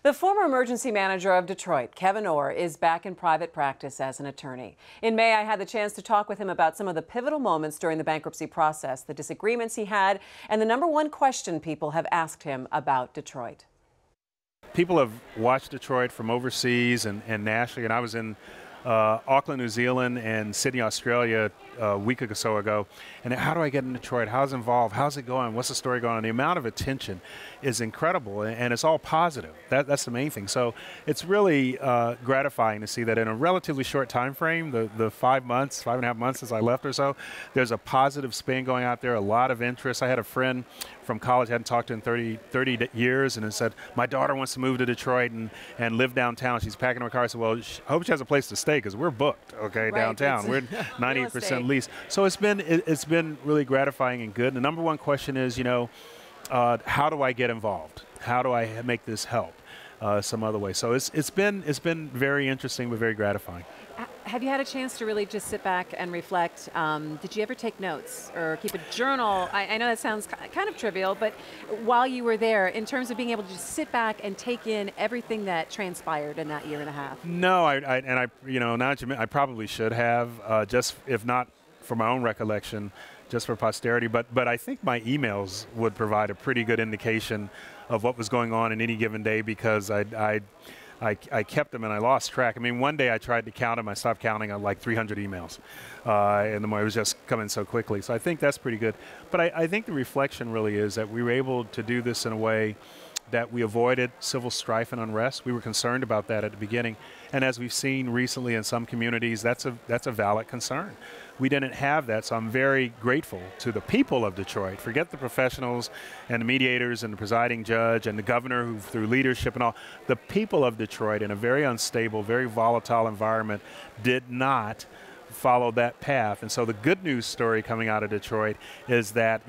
The former emergency manager of Detroit, Kevyn Orr, is back in private practice as an attorney. In May, I had the chance to talk with him about some of the pivotal moments during the bankruptcy process, the disagreements he had, and the #1 question people have asked him about Detroit. People have watched Detroit from overseas and nationally, and I was in Auckland, New Zealand, and Sydney, Australia a week or so ago. And how do I get in Detroit? How's it involved? How's it going? What's the story going on? The amount of attention is incredible, and it's all positive. That's the main thing. So it's really gratifying to see that in a relatively short time frame, the 5 months, 5.5 months since I left or so, there's a positive spin going out there, a lot of interest. I had a friend from college, hadn't talked to in 30 years, and it said, my daughter wants to move to Detroit and live downtown. She's packing her car. I said, well, I hope she has a place to stay because we're booked, okay, right, downtown. We're 98% leased. So it's been really gratifying and good. And the #1 question is, how do I get involved? How do I make this help some other way? So it's been very interesting but very gratifying. Have you had a chance to really just sit back and reflect? Did you ever take notes or keep a journal? I know that sounds kind of trivial, but while you were there, in terms of being able to just sit back and take in everything that transpired in that year and a half? No, now that you I probably should have, just if not for my own recollection, just for posterity. But I think my emails would provide a pretty good indication of what was going on in any given day because I kept them and I lost track. I mean, one day I tried to count them. I stopped counting on like 300 emails. And it was just coming so quickly. So I think that's pretty good. But I think the reflection really is that we were able to do this in a way that we avoided civil strife and unrest. We were concerned about that at the beginning. And as we've seen recently in some communities, that's a valid concern. We didn't have that, so I'm very grateful to the people of Detroit. Forget the professionals and the mediators and the presiding judge and the governor who through leadership and all. The people of Detroit in a very unstable, very volatile environment did not follow that path. And so the good news story coming out of Detroit is that,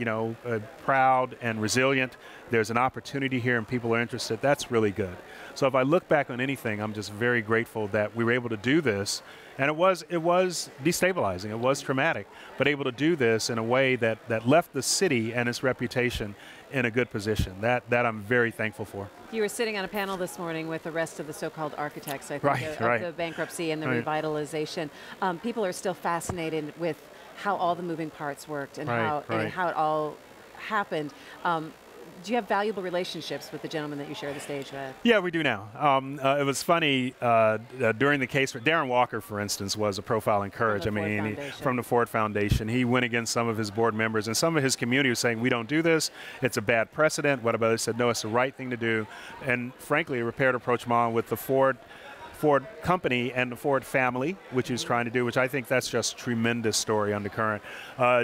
proud and resilient, there's an opportunity here and people are interested. That's really good. So if I look back on anything, I'm just very grateful that we were able to do this. And it was destabilizing, it was traumatic, but able to do this in a way that left the city and its reputation in a good position. That I'm very thankful for. You were sitting on a panel this morning with the rest of the so-called architects, I think, right. of the bankruptcy and the revitalization. People are still fascinated with how all the moving parts worked and how it all happened. Do you have valuable relationships with the gentleman that you share the stage with? Yeah, we do now. It was funny during the case for Darren Walker, for instance, was a profile in courage. From the Ford Foundation. He went against some of his board members and some of his community was saying, we don't do this. It's a bad precedent. What about it? He said, no, it's the right thing to do. And frankly, a repaired approach model with the Ford company and the Ford family, which he was trying to do, which I think that's just tremendous story undercurrent.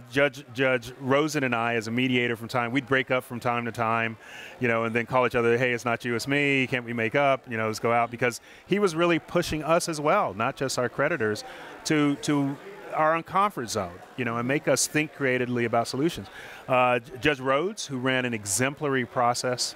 Judge Rosen and I, as a mediator we'd break up from time to time, and then call each other, hey, it's not you, it's me, can't we make up, let's go out, because he was really pushing us as well, not just our creditors, to our own comfort zone, and make us think creatively about solutions. Judge Rhodes, who ran an exemplary process,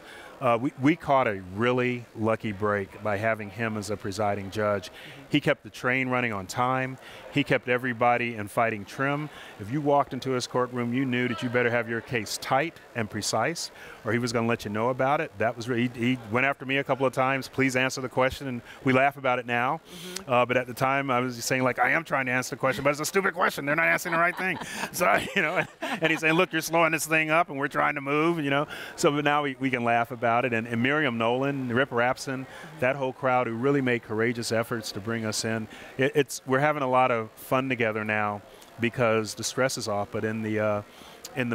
we caught a really lucky break by having him as a presiding judge. He kept the train running on time. He kept everybody in fighting trim. If you walked into his courtroom, you knew that you better have your case tight and precise, or he was going to let you know about it. That was really, he went after me a couple of times, please answer the question, and we laugh about it now. But at the time, I was saying, like, I am trying to answer the question, but it's a stupid question. They're not answering the right thing. So, and he's saying, look, you're slowing this thing up, and we're trying to move, So but now we can laugh about it. And Miriam Nolan, Rip Rapson, that whole crowd who really made courageous efforts to bring us in. We're having a lot of fun together now because the stress is off. But in the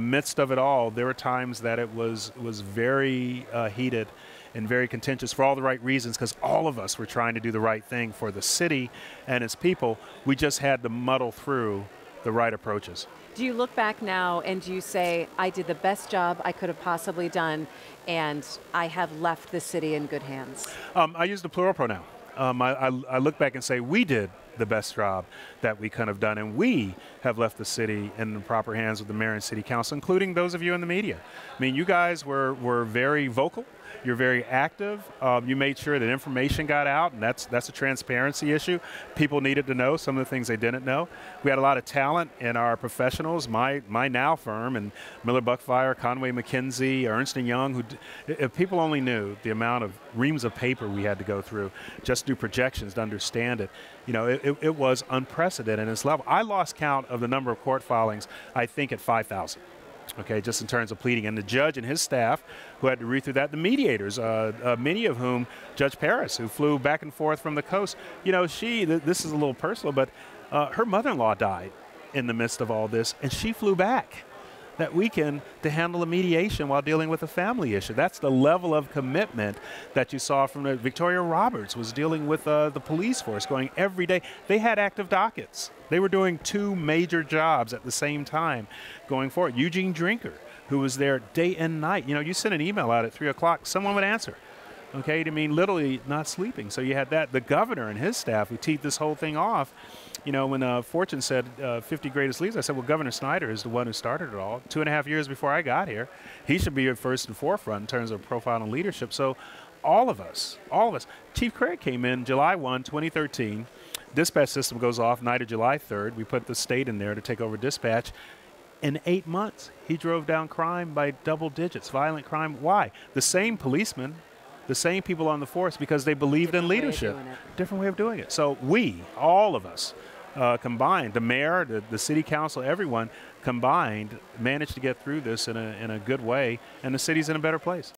midst of it all, there were times that it was very heated and very contentious for all the right reasons, because all of us were trying to do the right thing for the city and its people. We just had to muddle through the right approaches. Do you look back now and do you say, I did the best job I could have possibly done and I have left the city in good hands? I use the plural pronoun. I look back and say, we did the best job that we could have done, and we have left the city in the proper hands with the mayor and city council, including those of you in the media. I mean, you guys were very vocal. You're very active. You made sure that information got out, and that's a transparency issue. People needed to know some of the things they didn't know. We had a lot of talent in our professionals. My now firm and Miller Buckfire, Conway McKenzie, Ernst & Young, if people only knew the amount of reams of paper we had to go through just to do projections to understand it. It was unprecedented in its level. I lost count of the number of court filings, I think, at 5,000. Okay, just in terms of pleading. And the judge and his staff who had to read through that, the mediators, many of whom, Judge Paris, who flew back and forth from the coast, this is a little personal, but her mother-in-law died in the midst of all this, and she flew back that weekend to handle a mediation while dealing with a family issue. That's the level of commitment that you saw from Victoria Roberts was dealing with the police force, going every day. They had active dockets. They were doing 2 major jobs at the same time going forward. Eugene Drinker, who was there day and night. You sent an email out at 3 o'clock, someone would answer. Okay, literally not sleeping. So you had that. The governor and his staff who teed this whole thing off. When Fortune said 50 greatest leaders, I said, well, Governor Snyder is the one who started it all. 2.5 years before I got here, he should be at first and forefront in terms of profiling leadership. So all of us. Chief Craig came in July 1, 2013. Dispatch system goes off night of July 3rd. We put the state in there to take over dispatch. In 8 months, he drove down crime by double digits, violent crime. Why? The same policemen, the same people on the force, because they believed in leadership. Different way of doing it. So we, all of us, combined, the mayor, the city council, everyone combined managed to get through this in a good way, and the city's in a better place.